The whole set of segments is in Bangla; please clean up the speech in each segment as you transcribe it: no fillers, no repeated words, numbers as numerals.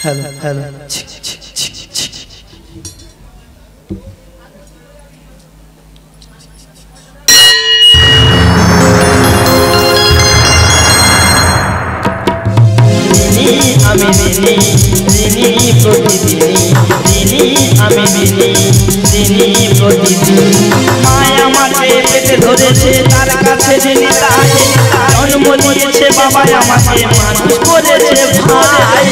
हेलो हेलो माया माटे पेटे धरेছে তার কাছে যিনি তাই জন্ম দিয়েছে বাবা আমাকে মানুষ করেছে ভাই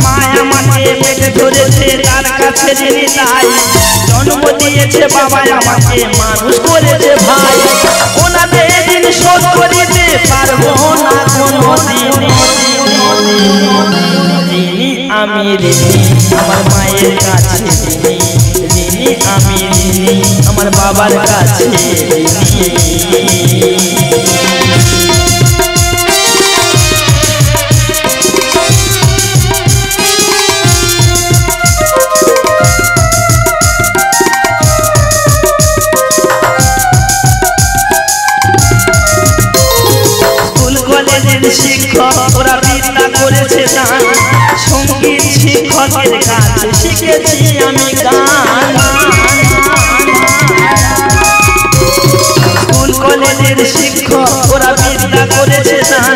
মায়া মাটে পেটে ধরেছে তার কাছে যিনি তাই জন্ম দিয়েছে বাবা আমাকে মানুষ করেছে ভাই ওনাদের দিন শোধ করিতে পারবো না কোনোদিন ঋণী আমি ঋণী আমার মায়ের কাছে ঋণী আমি ঋণী আমার বাবার কাছে স্কুল কলেজের শিক্ষক ওরা বিদ্যা করেছে দান সঙ্গীত শিক্ষকের কাছে শিখেছি আমি গান স্কুল কলেজের শিক্ষক ওরা বিদ্যা করেছে দান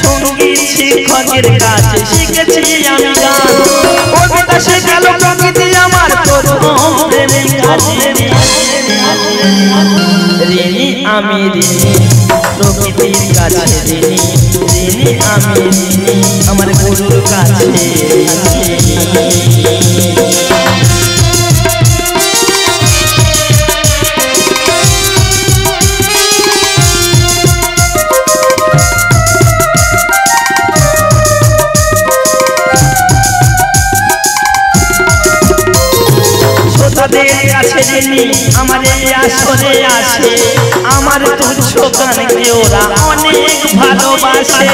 সঙ্গীত শিক্ষকের কাছে শিখেছি আমি গান কবিতা শেখালো প্রকৃতি আমার প্রথম প্রেমিকা ঋণী আমি ঋণী প্রকৃতির কাছে ঋণী ঋণী আমি ঋণী আমার গুরুর কাছে শ্রোতাদের কাছে ঋণী আমার এই আসরে আছে আমার তুচ্ছ গানকে ওরা অনেক ভালোবাসে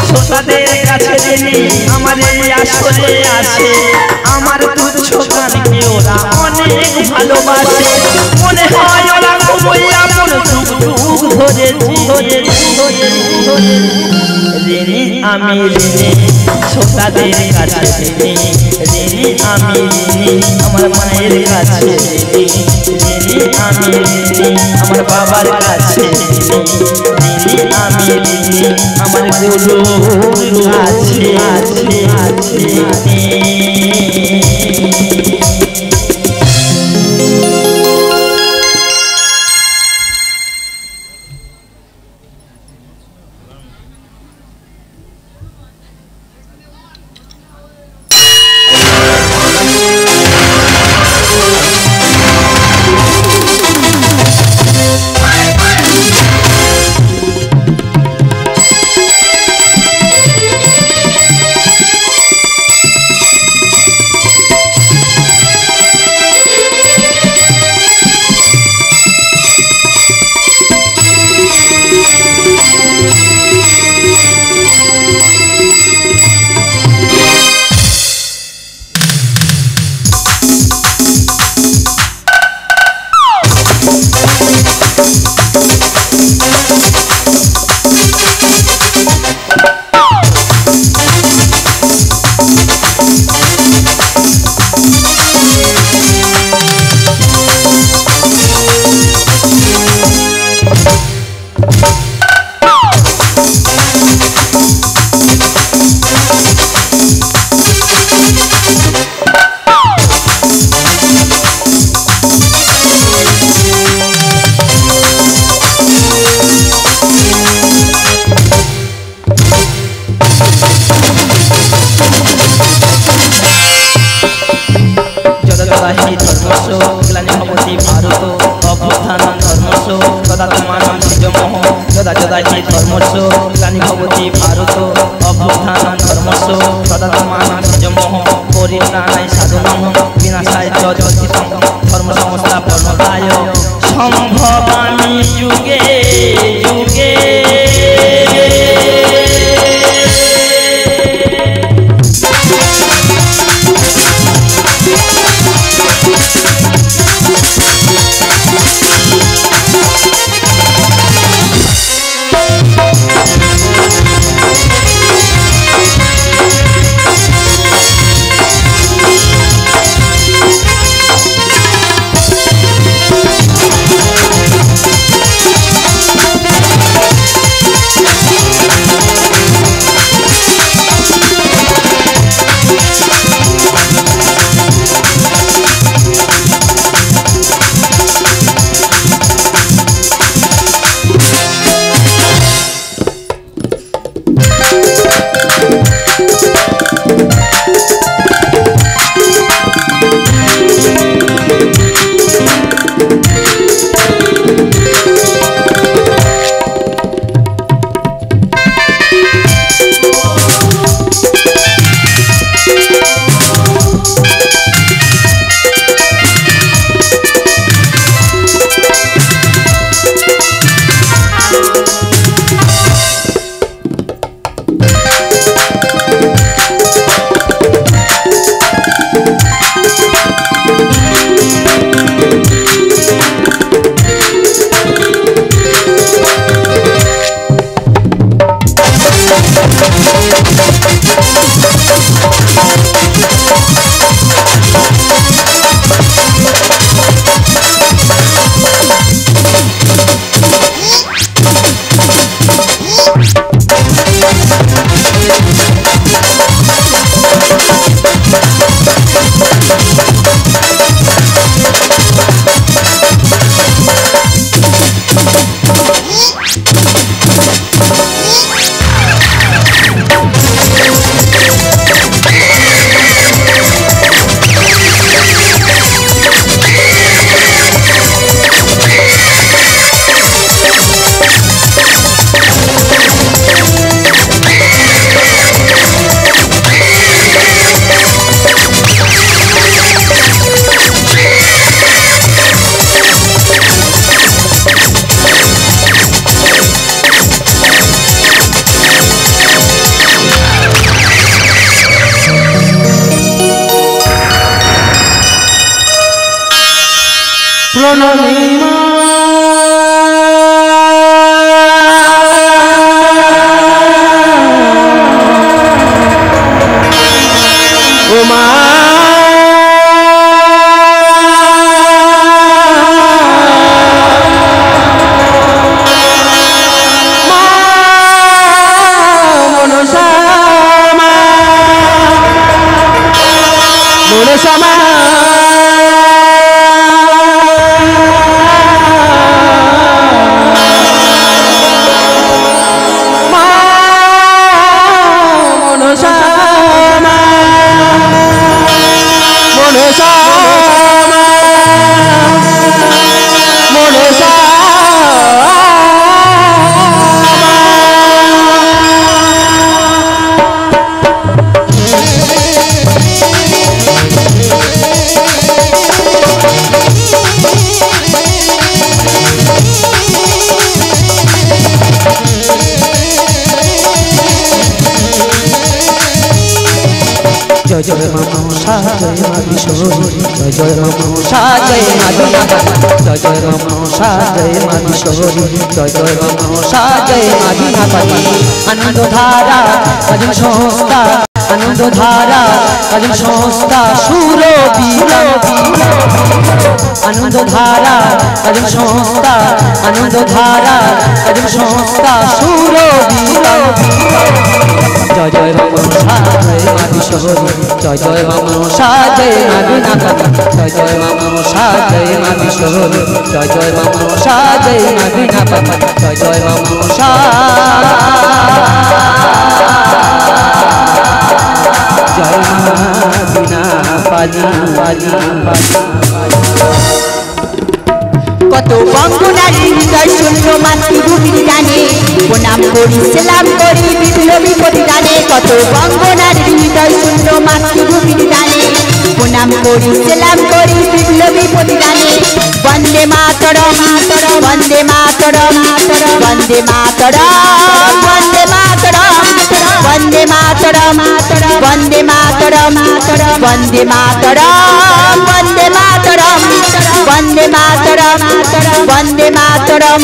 শ্রোতাদের কাছে ঋণী আমার এই আসরে আছে আমার তুচ্ছ গানকে ওরা অনেক ভালোবাসে মনে হয় ওরা খুবই আপন যুগ যুগ ধরে ঋণী আমি ঋণী শ্রোতাদের কাছে ঋণী ঋণী আমি ঋণী আমার মায়ের কাছে ঋণী ঋণী আমি ঋণী আমার বাবার কাছে ঋণী আমি ঋণী আমার গুরুর কাছে সম্ভবামী যুগে যুগে जय जय मनसा जय माधीश्वरी जय जय मनसा जय माधीनाथ जय जय मनसा जय माधीश्वरी जय जय मनसा जय माधीनाथ आनंद धारा भजन संस्था आनंद धारा भजन संस्था सुरबीर आनंद धारा भजन संस्था आनंद धारा भजन संस्था सुरबीर जय जय मनसा जय माधीश्वरी जय जय मनसा जय माधीनाथ जय जय मनसा जय माधीश्वरी जय जय मनसा जय माधीनाथ जय जय मनसा जय माधीनाथ কত বঙ্গনারী হৃদয় শূন্য মাতৃভূমির গানে প্রণাম করি সেলাম করি বিপ্লবী প্রতিদানে কত বঙ্গনারী হৃদয় শূন্য মাতৃভূমির গানে প্রণাম করি সেলাম করি বিপ্লবী প্রতিদানে বন্দে মাতরম বন্দে মাতরম বন্দে মাতরম বন্দে মাতরম বন্দে মাতরম বন্দে মাতরম বন্দে মাতরম বন্দে মাতরম বন্দে মাতরম বন্দে মাতরম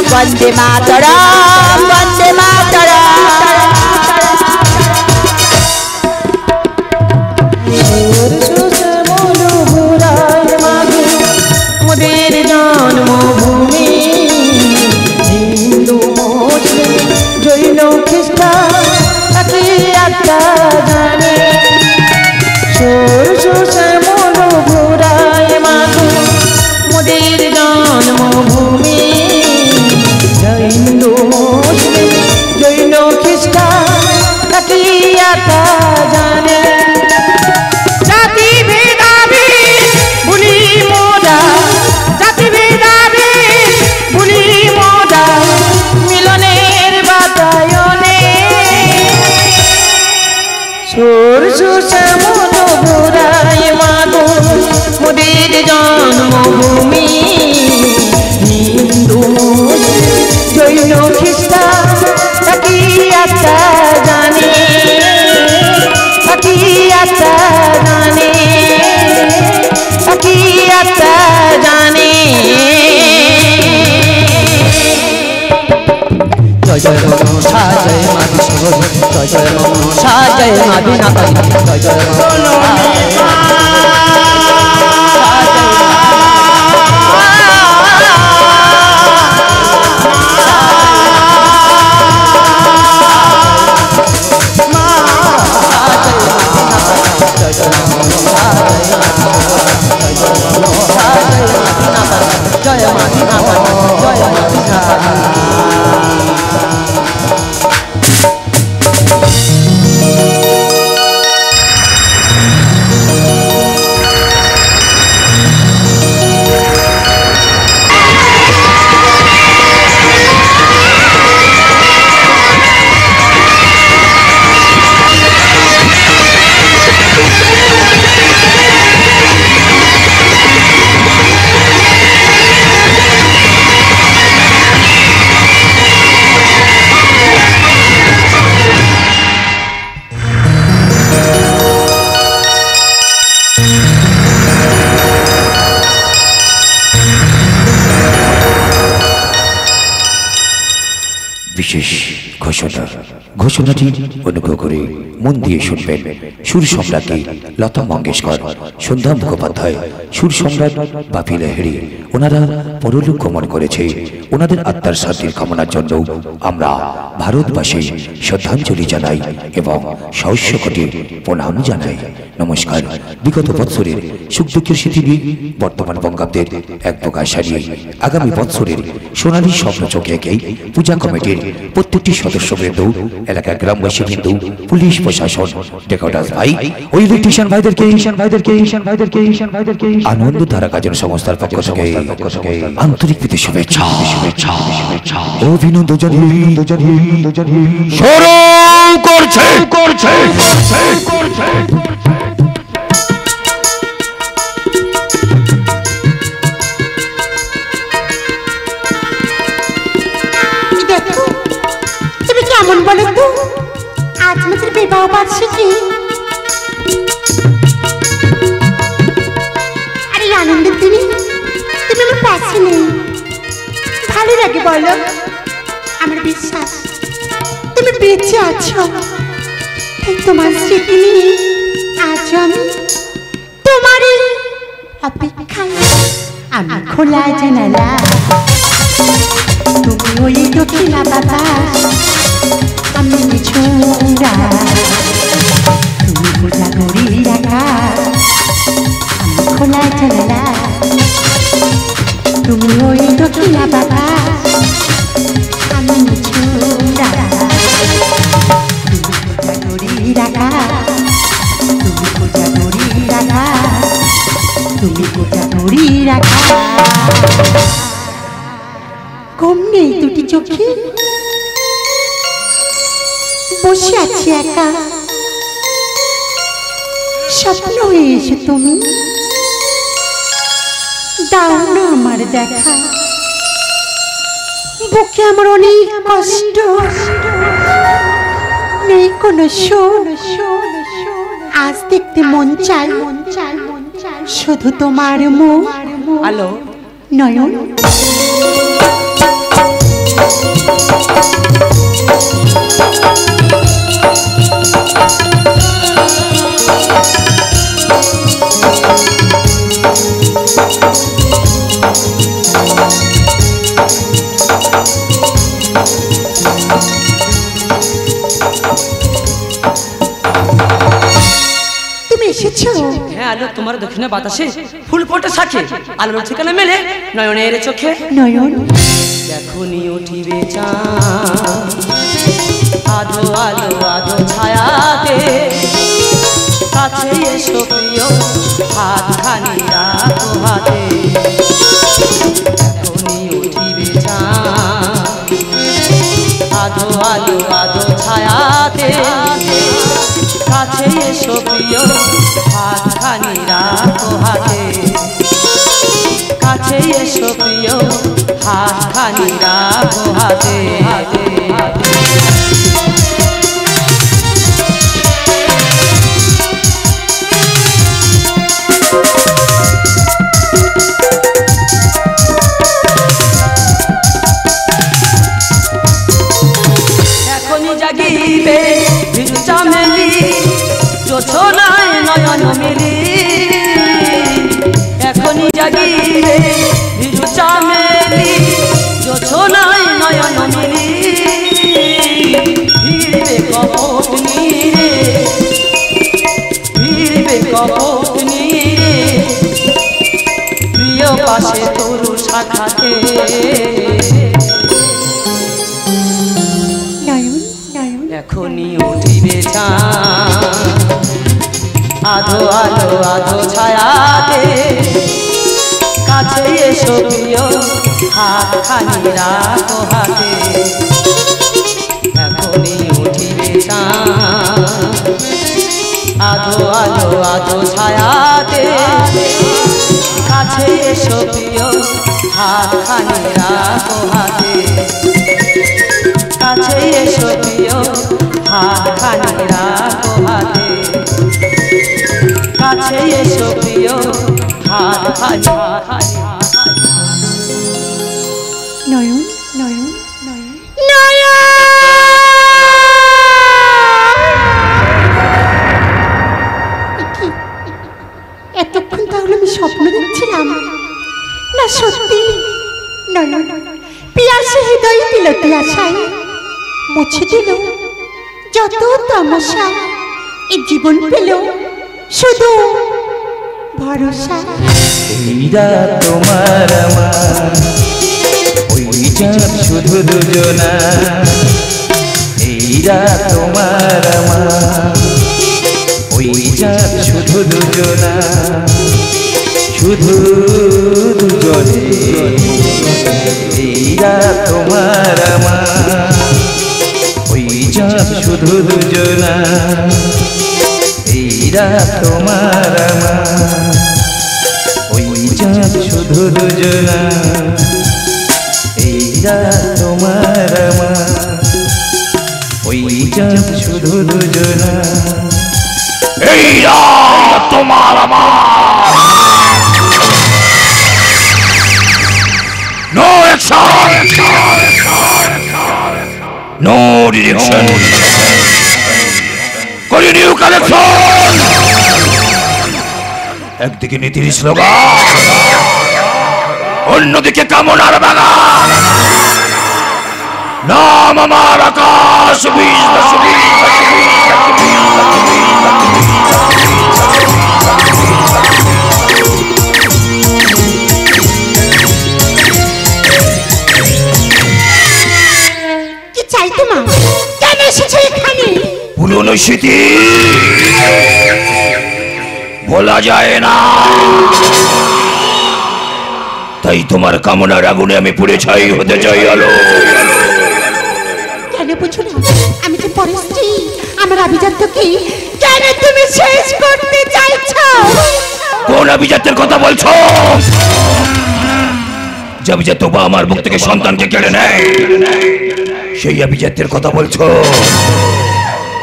বন্দে মাতরম বন্দে মাতরম মোদের জন্মভূমি হিন্দু মুসলিম জৈন খ্রিস্টান একটা জানে সরষ শ্যামল ঘোরায় মাগো মোদের জন্মভূমি হিন্দু মুসলিম জৈন খ্রিস্টান একটা জানে জাতি ভেদাভেদ ভুলি মোরা জাতি ভেদাভেদ ভুলি মোরা মিলনের বাতায়নে সরষ শ্যামল ঘোরায় মাগো মোদের জন্মভূমি হিন্দু মুসলিম জৈন খ্রিস্টান একটা জানে একটা জানে একটা জানে জয় জয় মনসা জয় মাধীশ্বরী জয় জয় মনসা জয় মাধীনাথ জয় জয় জয় মাধীনাথ জয় মাধীনাথ বিশেষ ঘোষণা। ঘোষণাটি অনুগ্রহ করে মন দিয়ে শুনবেন। সুর সম্রাজ্ঞী লতা মঙ্গেশকর, সন্ধ্যা মুখোপাধ্যায়, সুর সম্রাট বাপি লাহিড়ী ওনারা পরলোক গমন করেছে। ওনাদের আত্মার শান্তির কামনার জন্য আমরা ভারতবাসী শ্রদ্ধাঞ্জলি জানাই এবং সহস্র কোটি প্রণাম জানাই। নমস্কার। বিগত বৎসরের সুখ দুঃখের স্মৃতি নিয়ে বর্তমান বঙ্গাব্দের এক প্রকাশ সারিয়ে আগামী বৎসরের সোনালী স্বপ্ন চোখে এঁকেই পূজা কমিটির প্রত্যেকটি সদস্যবৃন্দ, এলাকার গ্রামবাসী বিন্দু, পুলিশ প্রশাসন, ডেকোটাস ভাই ও ইলেকট্রিশিয়ান ভাইদেরকে আনন্দ ধারা কাজের সংস্থার পক্ষ থেকে আন্তরিক প্রীতি শুভেচ্ছা ও অভিনন্দন জানিয়ে শুরু করছে। কেমন বলো তো, আজ আমাদের বিবাহ বার্ষিকী। আর এই আনন্দের দিনে তুমি আমার পাশে নেই, ভালো লাগে বলো? আমার বিশ্বাস তুমি বেঁচে আছো, তোমার স্মৃতি নিয়ে আজ আমি তোমার অপেক্ষায়। আমি খোলা জানালা, তুমি ওই দক্ষিণা বাতাস, আমি ছোড়া, তুমি পূজা করি রাখা। আমি খোলা জানালা, তুমি ওই দক্ষিণা বাতাস, আমি ছোড়া, তুমি পূজা করি রাখা, তুমি পূজা করি রাখা, তুমি পূজা করি রাখা। ঘুম নেই দুটি চোখে, বসে আছি একা, স্বপ্ন হয়ে এসে তুমি দাও না আমার দেখা। বুকে আমার অনেক কষ্ট, নেই কোনো শোন, আজ দেখতে মন চাই শুধু তোমার মুখ। হ্যালো নয়ন, হ্যাঁ আলো তোমার দক্ষিণা বাতাসে ফুল ফোটে সাথে আলোর ঠিকানা মেলে নয়নের চোখে। নয়ন এখনই উঠিবে চাঁদ, আধো আলো আধো ছায়াতে, কাছে এসো প্রিয় হাতখানি রাখো হাতে। এখনই উঠিবে চাঁদ, আধো আলো আধো ছায়াতে, কাছে এসো প্রিয় হাতখানি রাখো হাতে। কাছে এসো প্রিয় হাতখানি রাখো হাতে। এখনই জাগিবে ভিজু চামেলি, জোছনায় নয়ন মেলি। এখনই জাগিবে ভিজু চামেলি, জোছনায় নয়ন মেলি। ভিড়বে কপট নীরে, ভিড়বে কপট নীরে, প্রিয় পাশে তরু শাখাতে। এখনই উঠিবে চাঁদ, আধো আলো আধো ছায়াতে, কাছে এসো প্রিয় হাতখানি রাখো হাতে। এখনই উঠিবে চাঁদ, আধো আলো আধো ছায়াতে, কাছে এসো প্রিয় হাতখানি রাখো হাতে। কাছে এসো প্রিয় হাতখানি রাখো হাতে। কাছে এসো প্রিয় হাতখানি। নয়ন নয়ন নয়ন নয়ন ছাই মুছে দিল যত তামাশা, এই জীবন পেল শুধু ভরসা। এইরা তোমার আমার ওই চাঁদ শুধু দুজনা, এইরা তোমার আমার ওই চাঁদ শুধু দুজনা, শুধু দুজনে। এইরা তোমার আমার ওই চাঁদ শুধু দুজনা, এইরা তোমার আমার ওই চাঁদ শুধু দুজনা, এইরা তোমার আমার ওই চাঁদ শুধু দুজনা, এইরা তোমার আমার। No action, no direction, continue collection. একদিকে নীতির স্লোগান, অন্যদিকে কামনার বাগান। নাম আমার আকাশ বীজ। কি চাই তোমার? কেন এসেছো এখানে? পুরনো স্মৃতি বলা যায় না, তাই তোমার কামনার আগুনে আমি পুড়ে ছাই হতে চাই। আলো কেন বুঝো না আমি যে পরিস্থিতি আমার আভিজাত্যকে কেন তুমি শেষ করতে চাইছো? কোন আভিজাত্যের কথা বলছো? যে আভিজাত্য বা আমার বুক থেকে সন্তানকে কেড়ে নেয়, সেই আভিজাত্যের কথা বলছো?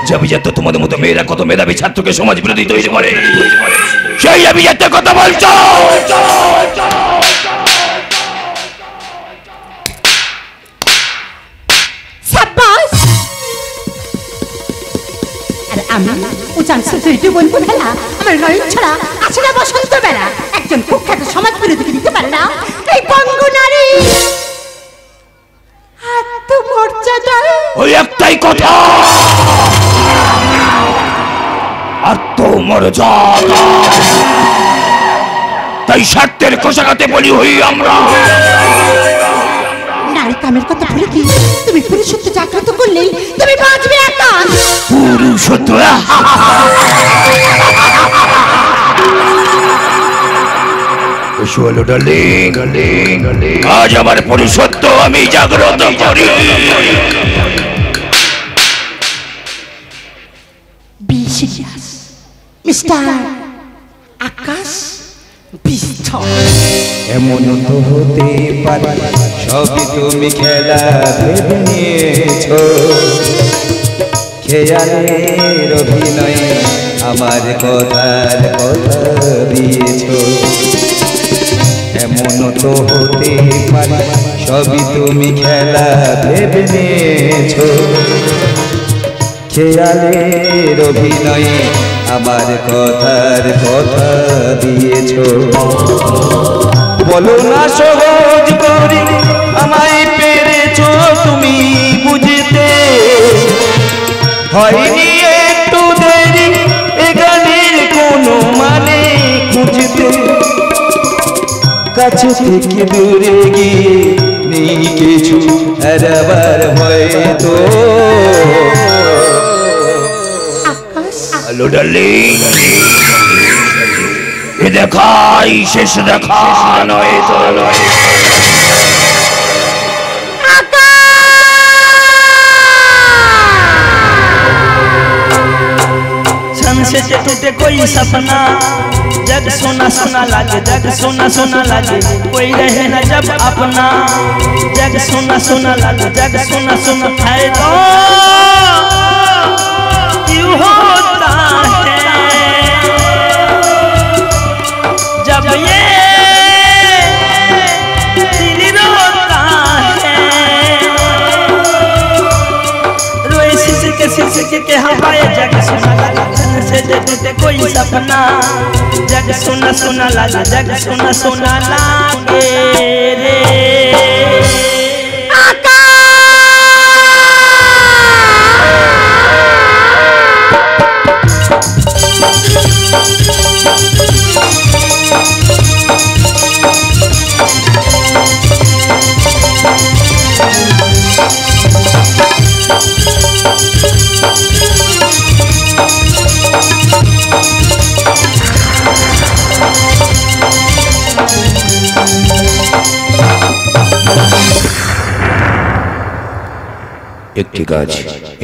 যে আভিজাত্য তোমাদের মতো মেয়েরা কত মেধাবী ছাত্রকে সমাজ বিরোধী তৈরি করে, সেই আভিজাত্যের কথা বলছো? সাব্বাস! আর আমি উচান সুচরিত বন্ধু বেলা আমার নয়ন ছড়া আছে না বসন্ত বেলা একজন কুখ্যাত সমাজ বিরোধীকে দিতে পারে না এই বঙ্গ নারী আত্মমর্যাদা। ওই একটাই কথা, আত্মমর্যাদা। তাই স্বার্থের কোষাঘাতে বলি হই আমরা। নারী কামের কথা ভুলে কি তুমি পুরুষত্ব জাগ্রত করলেই তুমি বাঁচবে একা। পুরুষত্ব আজ আমার পুরুষত্ব আমি জাগ্রত করি। মিস্টার আকাশ বিস্থ। এমন তো হতে পারে সবই তুমি খেলা ভেবে নিয়েছো, খেয়ালের অভিনয়ে আমার কথার কথা দিয়েছো। এমন তো হতে পারে সবই তুমি খেলা ভেবে নিয়েছো, খেয়ালের অভিনয়ে আমার কথার কথা দিয়েছো। বলো না সহজ করে আমায় পেরেছো তুমি বুঝতে, হয়নি একটু দেরি এ গানের কোনো মানে খুঁজতে। কাছে থেকে দূরে গিয়ে নেই কিছু হারাবার হয়তো। হ্যালো ডার্লিং, এ দেখাই শেষ দেখা নয় তো নয়। से टूटे कोई सपना, जग सोना सोना लागे, जग सोना सोना लागे, कोई रहे न जब अपना। जग सोना सोना लागे, जग सोना सोना है तो क्यों होता है जब ये दिल रोता है। रोए सिसके के हवाए, जग सोना लागे से टूटे कोई सपना, जग सोना सोना लागे, जग सोना सोना लागे रे। आकाश একটি গাছ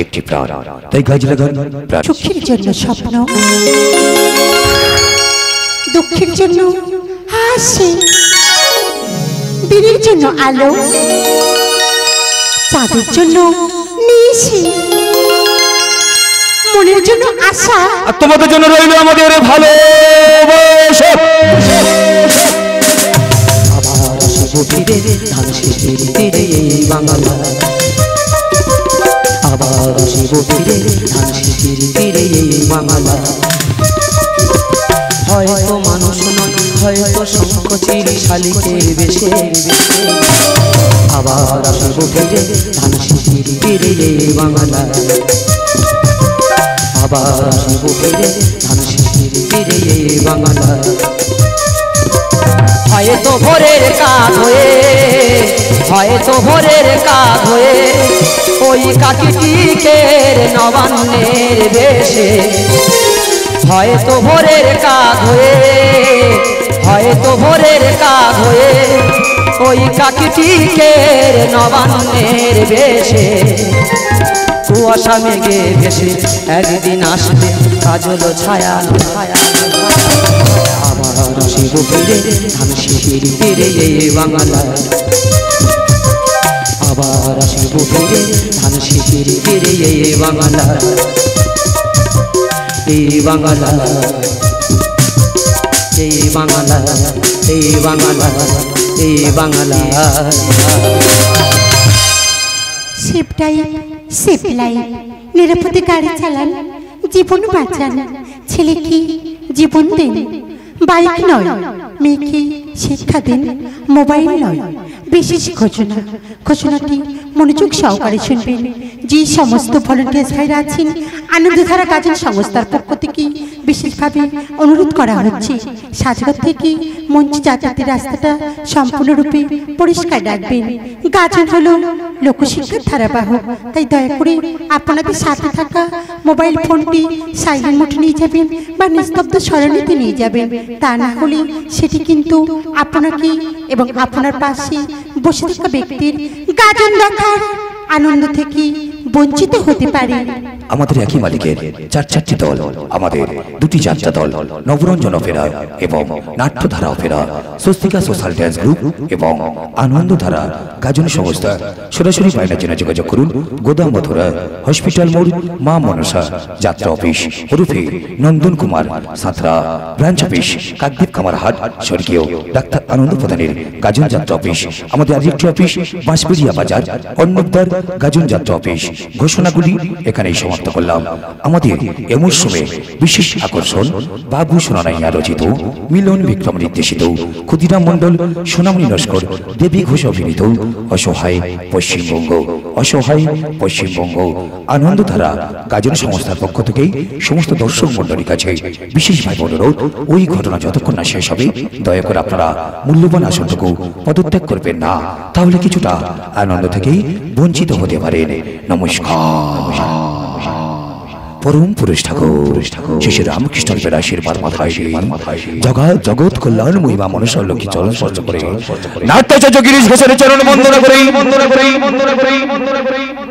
একটি প্রাণ, তাই গাছ লাগান প্রাণ। সুখের জন্য স্বপ্ন, দুঃখের জন্য হাসি, দিনের জন্য আলো, চাঁদের জন্য নিশি, মনের জন্য আশা, আর তোমাদের জন্য রইল আমাদের ভালোবাসা। আবার আসব ফিরে ধান শেষের তীরে এই বাংলা, আবার আসব ফিরে ধান শেষের তীরে এই বাংলা। হয়তো মানুষ নয়, হয়তো সংকোচিল শালিকের বেশে, আবার আসব ফিরে ধান শেষের তীরে এই বাংলা, আবার আসব ফিরে ধান শেষের তীরে এই বাংলা। হয়তো ভোরের কাজ হয়ে, হয়তো ভোরের কাজ হয়ে ওই কাকিটিকের নবান্নের বেশে, হয়তো ভোরের কাজ হয়ে, হয়তো ভোরের কাজ হয়ে ওই কাকিটিকের নবান্নের বেশে। কুয়াশা মেঘে ভেসে একদিন আসবে কাজল ছায়া, আবার আসিব ফিরে ধান শেষের তীরে এই বাংলা, আবার আসিব ফিরে ধান শেষের তীরে এই বাংলা, এই বাংলা, এই বাংলা, এই বাংলা, এই বাংলা। সেফটাই সেফলাই, নিরাপদে গাড়ি চালান, জীবন বাঁচান, ছেলেকে জীবন দিন, বাইক নয় মেয়েকে শিক্ষা দিন, মোবাইল নয়। বিশেষ ঘোষণা, ঘোষণাটি মনোযোগ সহকারে শুনবেন। যে সমস্ত ভলেন্টিয়ার্স ভাইরা আছেন, আনন্দধারা গাজন সংস্থার পক্ষ থেকে বিশেষভাবে অনুরোধ করা হচ্ছে, সাজঘর থেকে মঞ্চ যাতায়াতের রাস্তাটা সম্পূর্ণরূপে পরিষ্কার রাখবেন। গাজন হলো লোকশিক্ষার ধারাবাহক, তাই দয়া করে আপনাদের সাথে থাকা মোবাইল ফোনটি সাইলেন্ট মোডে নিয়ে যাবেন বা নিস্তব্ধ সরণিতে নিয়ে যাবেন। তা না হলে সেটি কিন্তু আপনাকে এবং আপনার পাশে বসে থাকা ব্যক্তির গাজন দেখার আনন্দ থেকে বঞ্চিত হতে পারে। আমাদের একই মালিকের চারটি দল, আমাদের দুটি যাত্রা দল, নবরঞ্জন অপেরা এবং Natyadhara opera, Swastika social dance group এবং আনন্দধারা গাজন সংস্থা। সরাসরি বাইরের জন্য যোগাযোগ করুন গোদাম মথুরা হসপিটাল মোড়, মা মনসা যাত্রা অফিস ওরফে নন্দন কুমার সাঁতরা, ব্রাঞ্চ অফিস কাকদ্বীপ কামারহাট, স্বর্গীয় ডাক্তার আনন্দ প্রধানের গাজন যাত্রা অফিস। আমাদের আরেকটি অফিস বাঁশবেড়িয়া বাজার, অন্নবদার গাজন যাত্রা অফিস। ঘোষণাগুলি এখানেই সমাপ্ত করলাম। আমাদের এ মরশুমে বিশেষ আকর্ষণ বাবু সোনানাইয়া রচিত, মিলন বিক্রম নির্দেশিত, ক্ষুদিরাম মণ্ডল, সোনামণি নস্কর, দেবী ঘোষ অভিনীত অসহায় পশ্চিমবঙ্গ, অসহায় পশ্চিমবঙ্গ আনন্দধারা গাজন সংস্থার পক্ষ থেকে সমস্ত দর্শক মণ্ডলীর কাছে বিশেষভাবে অনুরোধ, ওই ঘটনা যতক্ষণ না শেষ হবে দয়া করে আপনারা মূল্যবান আসনটুকু পদত্যাগ করবেন না, তাহলে কিছুটা আনন্দ থেকেই বঞ্চিত হতে পারেন। নমস্কার। পরম পুরুষ ঠাকুর শ্রী রামকৃষ্ণ আশীর্বাদ মাথায় জগৎ কল্যাণ মহিমা মনসা লক্ষ্মী চরণ স্পর্শ করে নাট্যাচার্য গিরিশ ঘোষের চরণ বন্দনা করে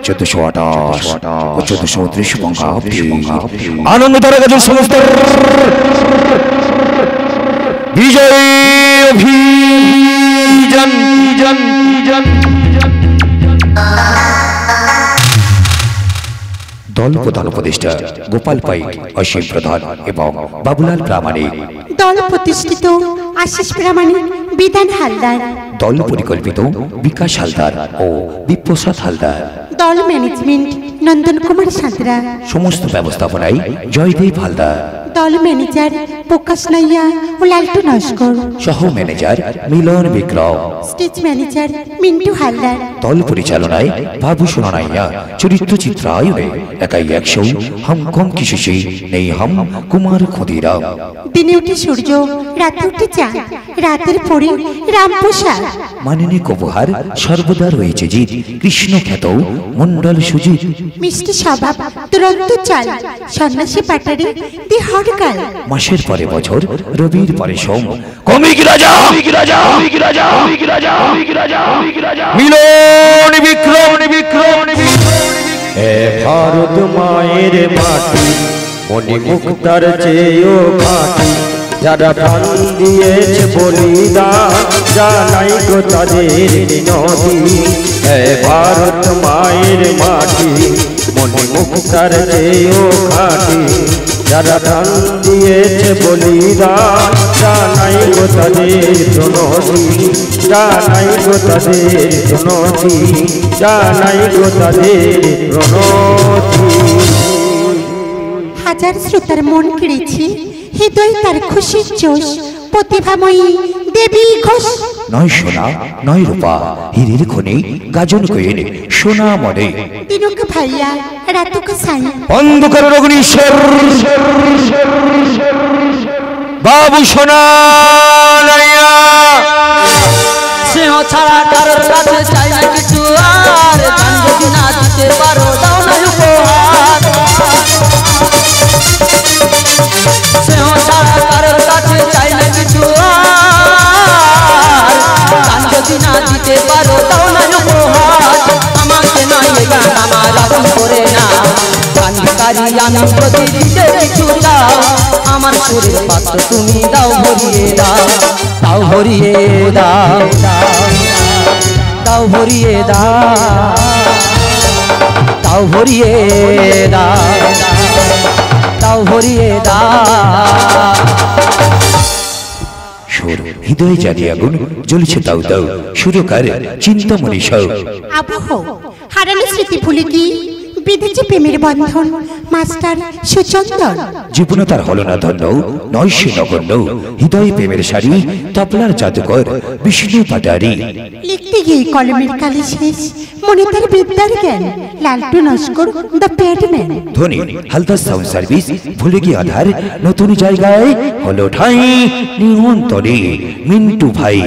1428 ও 1429 বঙ্গাব্দে আনন্দধারা গাজন সমস্ত বিজয় অভিযান দল প্রধান উপদেষ্টা গোপাল পাইক, অসীম প্রধান এবং বাবুলাল প্রামাণিক। দল প্রতিষ্ঠিত আশিস প্রামাণিক, বিধান হালদার। দল পরিকল্পিত বিকাশ হালদার ও বিপ্রসাদ হালদার। দল ম্যানেজমেন্ট নন্দন কুমার সাঁতরা। সমস্ত ব্যবস্থাপনায় জয়দেব হালদার। দল ম্যানেজার প্রকাশ নাইয়া ও লালটু নস্কর। সহ manager Milan Bikram. Stage manager Mintu Haldar. দল পরিচালনায় বাবু সোনানাইয়া। চরিত্র চিত্রায়নে একাই 100 হাম কম কিসে নেই হাম কুমার ক্ষুদিরাম। দিনে উঠে সূর্য, রাতে উঠে চাঁদ, রাতের পরে রামপ্রসাদ। মাননীয় উপহার সর্বদা রয়েছে জিত, কৃষ্ণ খ্যাত মন্ডল সুজিত। মিষ্টি স্বভাব, দুরন্ত চাল, সন্ন্যাসী পাটারে হরকাল। মাসের পরে বছর, রবির পরে সোম, কমিক রাজা মিলন বিক্রম। ভারত মায়ের মাটি মনি মুক্তার চেয়েও খাঁটি যারা প্রাণ দিয়েছে বলিদান জানাই গো তাদের মিনতি হে ভারত মায়ের মাটি মনি মুক্তার চেয়েও খাঁটি যারা প্রাণ দিয়েছে বলিদান জানাই গো তাদের প্রণতি জানাই গো তাদের প্রণতি জানাই গো তাদের প্রণতি হাজার শ্রোতার মন কেড়েছি হৃদয় তার খুশির জোশ প্রতিভাময়ী দেবী ঘোষ নয় সোনা নয় রূপা হীরের খনি গাজন কইন সোনা মনে দিনুক ভাইয়া রাতুক সাই অন্ধকার অগ্নিশ্বর বাবু সোনা লাইয়া স্নেহ ছাড়া কারোর কাছে চাই না কিছু আর গান যদি না দিতে পারো দাও না উপহার স্নেহ ছাড়া কারোর কাছে চাই না কিছু আর গান যদি না দিতে পারো দাও না উপহার আমাকে নয় এ গান আমার আপন করে না গানকারী আমি প্রতি দিতে কিছু দাও আমার সুরের পাত্র তুমি দাও ভরিয়ে দাও দাও ভরিয়ে দাও দাও ভরিয়ে দাও দাও ভরিয়ে দাও দাও ভরিয়ে দাও সুর হৃদয়ে জানি আগুন জ্বলছে তাও তাও সুরকার চিন্তামণি সৌ আবহ হারানো স্মৃতি ভুলে কি বিধেছে প্রেমের বন্ধন মাস্টার সুচন্দন জীবন তার হল না ধন্য নয় সে নগণ্য হৃদয়ে প্রেমের সারি তবলার জাদুকর বিষ্ণু পাটারি লিখতে গিয়ে কলমের কালি শেষ মনে তার বিদ্যার জ্ঞান লালটু নস্কর দ্য প্যাডম্যান ধ্বনি হালদার সাউন্ড সার্ভিস ভুলে গিয়ে আধার নতুন জায়গায় হলো ঠাই নিয়ন্ত্রণে মিন্টু ভাই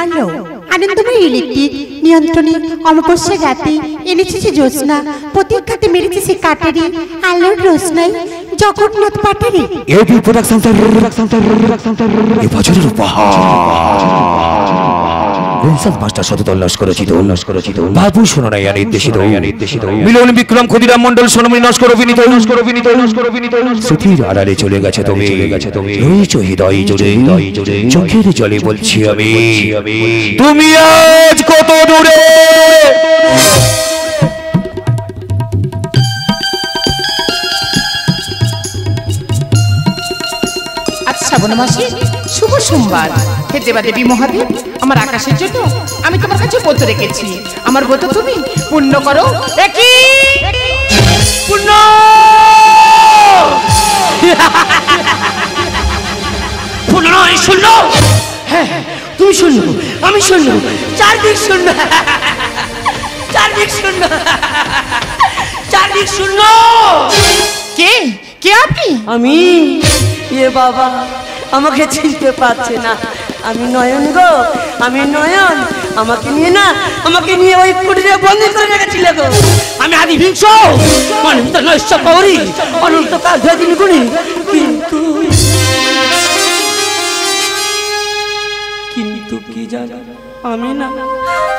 আলো আনন্দময় ইলেকট্রিক নিয়ন্ত্রণে অমাবস্যা রাতে এনেছে সে জ্যোৎস্না প্রতীক্ষাতে মেরেছে সে কাটারি আলোর রোশনাই জগন্নাথ পাটারি এবি প্রোডাকশন এই বছরের উপহার রেনসাল মাস্টার সততল লস্করচিত বাবু সোনাইয়া নির্দেশিত মিলন বিক্রম ক্ষুদিরাম মন্ডল সোনমণি নস্কর অভিনীত সুধীর আড়ালে চলে গেছে তুমি রয়েছ হৃদয় জুড়ে চোখের জলে বলছি আমি তুমি আজ কত দূরে শ্রাবণ মাসে শুভ সোমবার হে দেবাদেবী মহাদেব আমার আকাশের জন্য আমি তোমার কাছে ব্রত রেখেছি আমার ব্রত তুমি পূর্ণ করো একই পূর্ণ পূর্ণ নয় শূন্য হ্যাঁ তুমি শূন্য আমি শূন্য চারদিক শূন্য চারদিক শূন্য চারদিক শূন্য কে কে আপনি আমি এ বাবা আমাকে চিনতে পারছে না আমি নয়ন গো আমি নয়ন আমাকে নিয়ে ওই কুটিরে বন্দি করে রেখেছিল গো আমি আদি হিংস অনন্ত নৈশ্য গৌরী অনন্ত কাল ধরে দিন গুণী কিন্তু কি জানো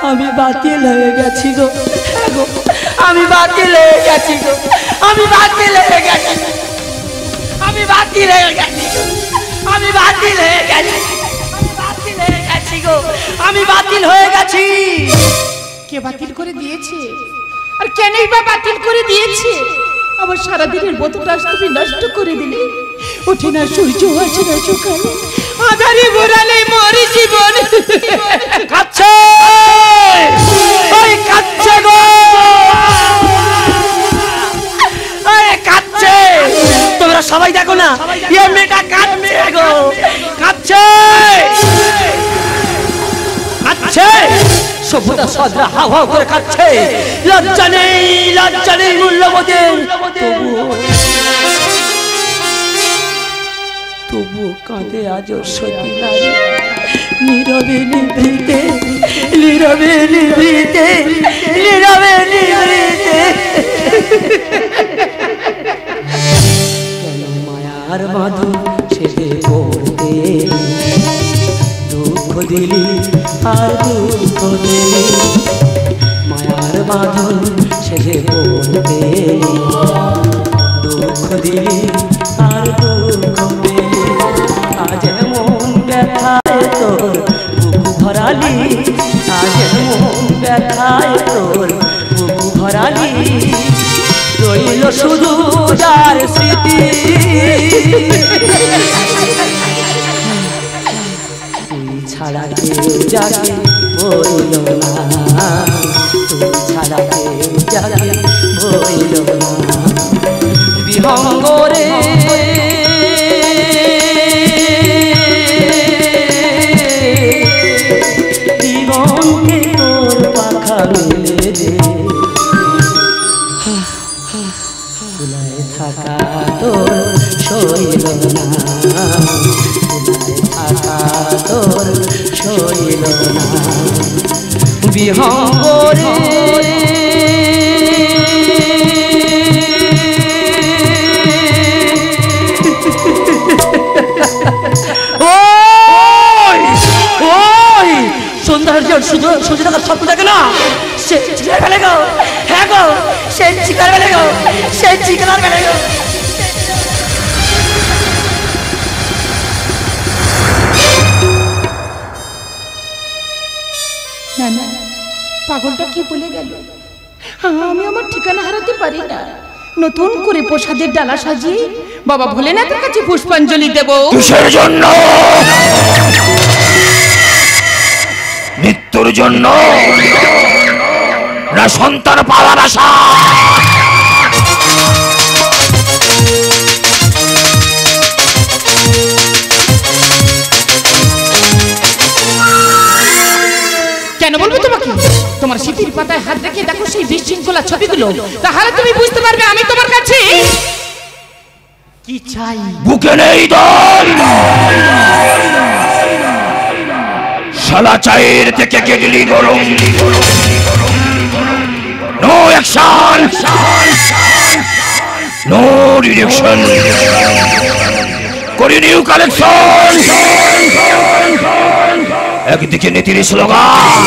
আমি বাতিল হয়ে গেছি গো আমি বাতিল হয়ে গেছি গো আমি বাতিল হয়ে গেছি আমি বাতিল হয়ে গেছি আমি বাতিল হয়ে গেছি বাতিল হয়ে গেছি গো আমি বাতিল হয়ে গেছি কে বাতিল করে দিয়েছে আর কেনই বা বাতিল করে দিয়েছে আমার সারাদিনের বোতটা তুমি নষ্ট করে দিলে ওঠে না সূর্য আছে না সকাল আধারে বোরালে মরি জীবন কাচ্ছে ওই কাচ্ছে গো কাচ্ছে তোমরা সবাই দেখো না এই মেয়েটা কাচ্ছে গো কাচ্ছে কাচ্ছে সভ্যতা সদরা হাওয়া করে কাচ্ছে লজ্জা নেই মূল্যবোধের তবু কাঁদে আজ সতী নারী নীরবে নিভৃতে নীরবে নিভৃতে নীরবে নিভৃতে কেন মায়ার বাঁধন সেদে পড়তে দুঃখ দিলি আর দুঃখ দিলি মায়ার বাঁধন সেদে পড়তে দিলি আর দুঃখ পেলি আজ মন ব্যথায় তোর বুকু ভরালি আজ মন ব্যথায় তোর বুকু ভরালি রইল শুধু যার স্মৃতি তুই ছাড়া কেউ যাকে বইল না তুই ছাড়া কেউ যাকে বইল না বিহঙ্গরে জীবনকে তোর পাখা মেলে দে ফুলায় থাকা তোর সইল না ফুলায় থাকা তোর সইল না বিহঙ্গরে সূর্য দেখার স্বপ্ন দেখে না সে চিকার ফেলে গো হ্যাঁ গো সে চিকার ফেলে গো সে চিকার ফেলে গো না না পাগলটা কি বলে গেল আমি আমার ঠিকানা হারাতে পারি না নতুন করে প্রসাদের ডালা সাজিয়ে বাবা ভোলেনাথের কাছে পুষ্পাঞ্জলি দেব কিসের জন্য মৃত্যুর জন্য না সন্তান পাওয়ার আশা কেন বলবো তোমাকে তোমার স্মৃতির পাতায় হাত রেখে দেখো সেই বিশৃঙ্খলা ছবিগুলো তাহলে তুমি বুঝতে পারবে আমি তোমার কাছে কি চাই বুকে নেই দল শালা চায়ের থেকে কেটলি গরম নো অ্যাকশন নো ডিরেকশন করি নিউ কালেকশন একদিকে নীতির স্লোগান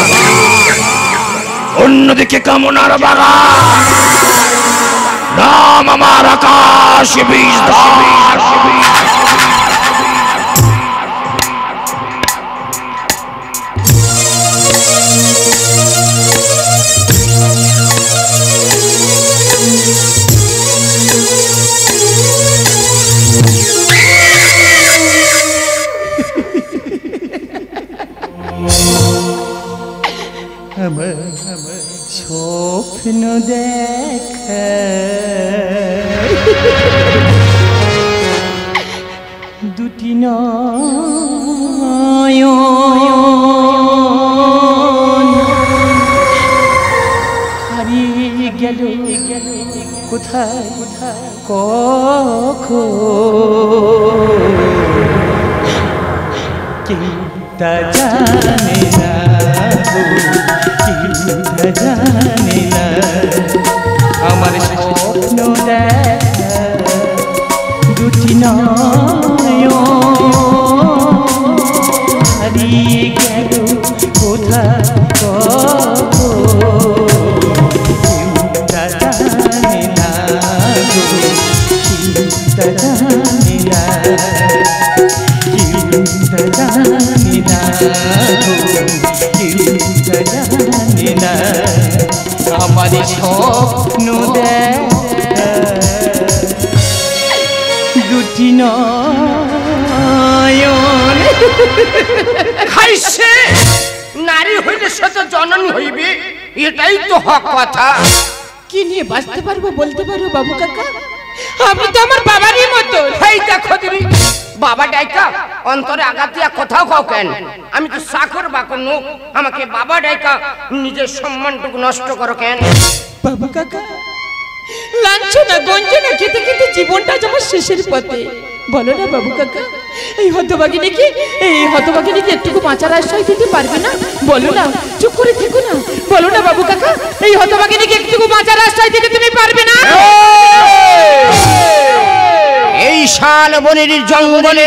অন্যদিকে কামনার বাগান নাম আমার আকাশ বীজধার স্বপ্ন দেখে দুটি নয়ন হারিয়ে গেল কোথায় কখন কেউ তা জানে না জানে না আমার স্বপ্ন দেখা দুটি নয়ন হারিয়ে গেল কোথায় জানে না জানে না জানে না জানে না আমার স্বপ্ন দুটি নয়ন খাইছে নারী হইলে শত জননী হইবে এটাই তো হক কথা কি নিয়ে বাঁচতে পারবো বলতে পারো বাবু কাকা আমি তো আমার বাবারই মতো এই দেখো তুমি বাবা ডাইকা অন্তরে আঘাত দিয়া কোথাও কাও কেন আমি তো চাকর বাকর নোক আমাকে বাবা ডাইকা নিজের সম্মানটুকু নষ্ট করো কেন বাবু কাকা লাঞ্ছনা গঞ্জনা খেতে খেতে জীবনটা আমার শেষের পথে বলো না বাবু কাকা এই হতভাগিনীকে একটুকু বাঁচার আশ্রয় দিতে পারবে না বলো না চুপ করে থেকো না বলো না বাবু কাকা এই হতভাগিনীকে একটুকু বাঁচার আশ্রয় দিতে তুমি পারবে না এই শাল বনের জঙ্গলে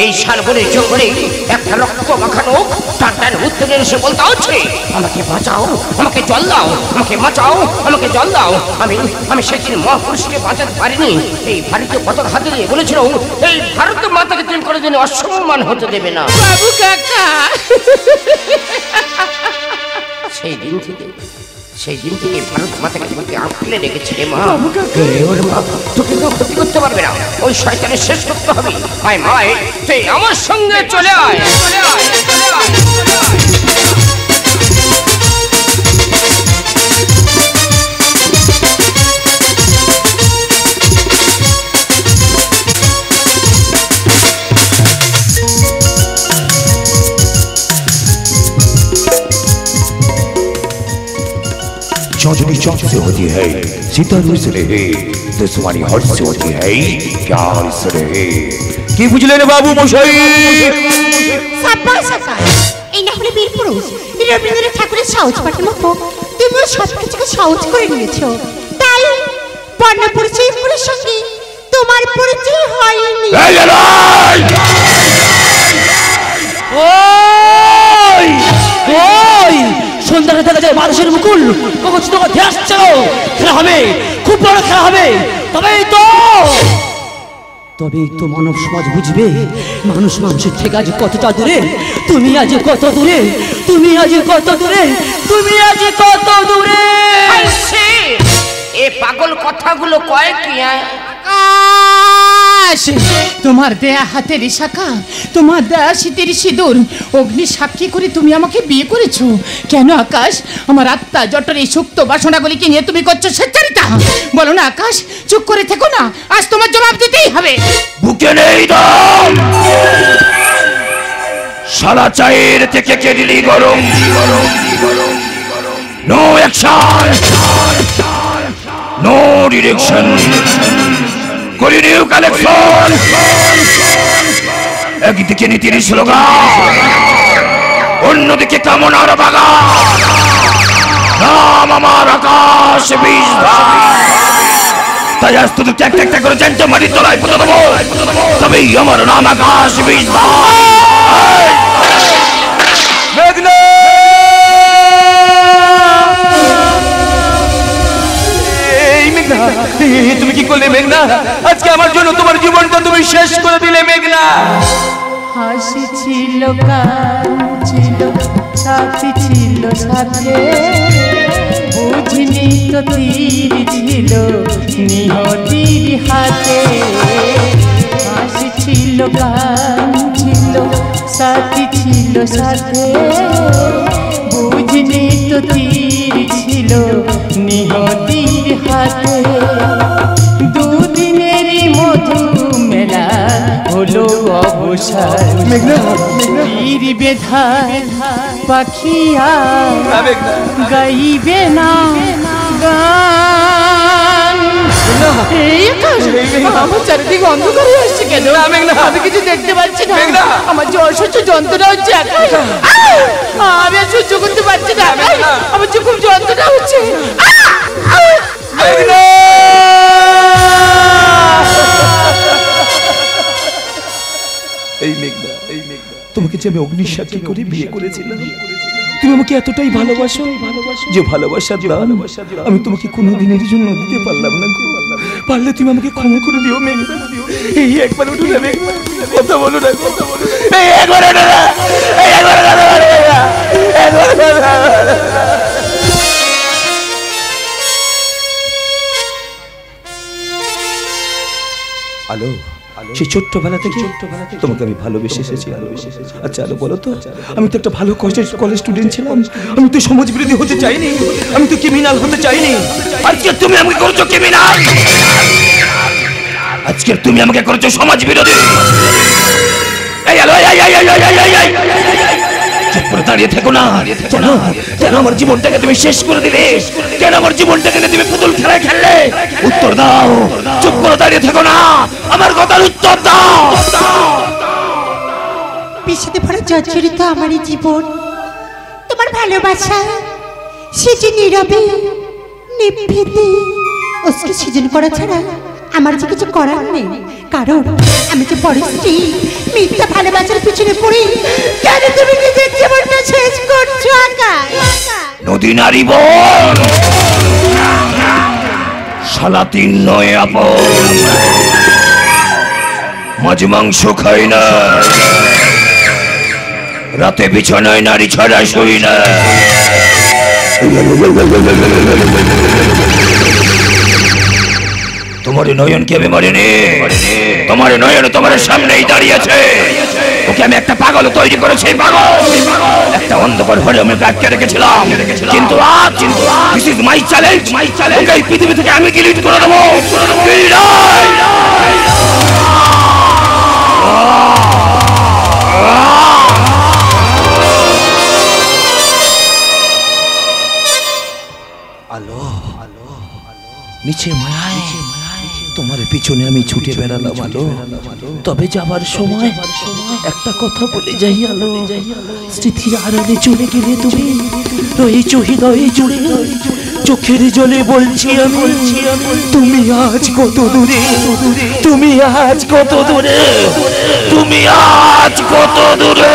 এই শালবনের জঙ্গলে একটা রক্ত মাখানো টান টান উত্তরে এসে বলতে হচ্ছে, আমাকে বাঁচাও, আমাকে জল দাও, আমাকে বাঁচাও, আমাকে জল দাও। আমি সেদিন মহাপুরুষকে বাঁচাতে পারিনি। এই ভারতীয় পতাকা হাতে নিয়ে বলেছিল, এই ভারত মাতাকে তুমি কোনোদিন অসম্মান হতে দেবে না। বাবু কাকা, সেই দিন থেকে ভারত মাতাকে তোমাকে আঁকলে রেখেছিলে মা। ওর মা তোকে কেউ ক্ষতি করতে পারবে না, ওই শয়তানের শেষ করতে হবে। আয় মায়, তুই আমার সঙ্গে চলে আয়, চলে আয়, চলে আয়, চলে আয়। चौधरी चौक से होती है, सितारों से रहे, दुश्मनी हट से होती है, प्यार से रहे। কি বুঝলেন বাবু মশাই? সাব্বাস কাকা, এই না হলে বীর পুরুষ রবীন্দ্রনাথ ঠাকুরের সহজ পাঠের মতো তুমিও সব কিছুকে সহজ করে নিয়েছো। তাই বর্ণ পরিচয় পুরুষ সঙ্গে তোমার পরিচয় হয়নি। ওই ওই সন্ধ্যাটা দেখা যায় মানুষের মুকুল, কখন তোমার ধ্যাস চলো, খেলা হবে, খুব বড় খেলা হবে। তবেই তো মানব সমাজ বুঝবে মানুষ মানুষের থেকে আজ কতটা দূরে। তুমি আজ কত দূরে, তুমি আজ কত দূরে, তুমি আজ কত দূরে। এ পাগল কথাগুলো কয় কি? তোমার দেয়া হাতের শাখা, তোমার দেয়া শীতের সিঁদুর অগ্নি সাক্ষী করে তুমি আমাকে বিয়ে করেছো। কেন আকাশ, আমার আত্মা জটর এই সুপ্ত বাসনাগুলিকে নিয়ে তুমি করছো স্বেচ্ছাচারিতা? বলো না আকাশ, চুপ করে থেকো না, আজ তোমার জবাব দিতেই হবে। বুকে নেই দম, শালা চায়ের থেকে কেডিলি গরম, নো অ্যাকশন, নো ডিরেকশন, করি নিউ কালেকশন। একদিকে নীতির স্লোগান, অন্যদিকে কামনার বাগান। নাম আমার আকাশ বিষ, তাই আজ তো একটা একটা করে জ্যান্ত মাটির তলায় পুঁতে দেবো, তবেই আমার নাম আকাশ বিষ। তুমি কি করলে মেঘনা? আজকে আমার জন্য তোমার জীবনটা তুমি শেষ করে দিলে মেঘনা। হাসি ছিল, কাঁদছিল, সাথী ছিল সাথে, বুঝিনি তো তীর ছিল নিহতির হাতে। হাসি ছিল, কাঁদছিল, সাথী ছিল সাথে, বুঝিনি তো তীর ছিল নিহতির হাতে। দুদিনেরই মধু মেলা হলো অবসর, তীর বেধায় পাখিয়া গাইবে না গান। এই আকাশ, আমার চারিদিকে অন্ধকার হয়ে আসছে কেন? আমি কিছু দেখতে পাচ্ছি না, আমার যে অসহ্য যন্ত্রণা হচ্ছে আকাশ, আমি আর সহ্য করতে পারছি না আকাশ, আমার যে খুব যন্ত্রণা হচ্ছে। এই মেঘনা, তোমাকে যে আমি অগ্নি সাক্ষী করে বিয়ে করেছিলাম, তুমি আমাকে এতটাই ভালোবাসো যে ভালোবাসার দাম আমি তোমাকে কোনোদিনের জন্য দিতে পারলাম না। পারলে তুমি আমাকে ক্ষমা করে দিও মেঘনা। এই একবার উঠো না মেঘনা, কথা বলো না, কথা বলো না, এই একবার উঠো না, এই একবার কথা বলো না, একবার কথা বলো না। আলো, সেই ছোট্টবেলা থেকে তোমাকে আমি ভালোবেসে এসেছি। আচ্ছা আলো বলো তো, আমি তো একটা ভালো কলেজ স্টুডেন্ট ছিলাম, আমি তো সমাজ বিরোধী হতে চাইনি, আমি তো ক্রিমিনাল হতে চাইনি। আজকে তুমি আমাকে করছো ক্রিমিনাল, আজকে তুমি আমাকে করছো সমাজ বিরোধী। এই আলো, চুপ করে দাঁড়িয়ে থেকো না। কেন আমার জীবনটাকে তুমি শেষ করে দিলে? কেন আমার জীবনটাকে তুমি পুতুল খেলায় খেললে? উত্তর দাও, চুপ করে দাঁড়িয়ে থেকো না, আমার কথার উত্তর দাও। বিষাদে ভরা জর্জরিত আমার এই জীবন, তোমার ভালোবাসা সে যে নীরবে নিভৃতে অস্ত্র সৃজন করা ছাড়া আমার যে কিছু করার নেই, কারণ আমি যে বড় স্ত্রী, মিথ্যা ভালোবাসার পিছনে পড়ি। কেন তুমি নিজের জীবনটা শেষ করছো আকাশ? নদী নারী বোন, শালা তিন নয় আপন, মাছ মাংস খাই না, রাতে বিছানায় নারী ছাড়া শুই না। তোমার নয়ন কে আমি মারিনি, তোমার নয়ন তোমার সামনেই দাঁড়িয়ে আছে। ওকে আমি একটা পাগল তৈরি করেছি, পাগল একটা অন্ধকার ঘরে আমি আটকে রেখেছিলাম, কিন্তু আজ দিস ইজ মাই চ্যালেঞ্জ, ওকে এই পৃথিবী থেকে আমি ডিলিট করে দেবো। আলো নিচে মায়ায় তোমার পিছনে আমি ছুটে বেড়ালাম আলো, তবে যাবার সময় একটা কথা বলে যাই আলো, স্মৃতির আড়ালে চলে গেলে তুমি রয়েছ হৃদয়ে জুড়ে, চোখের জলে বলছি আমি, তুমি আজ কত দূরে, তুমি আজ কত দূরে, তুমি আজ কত দূরে।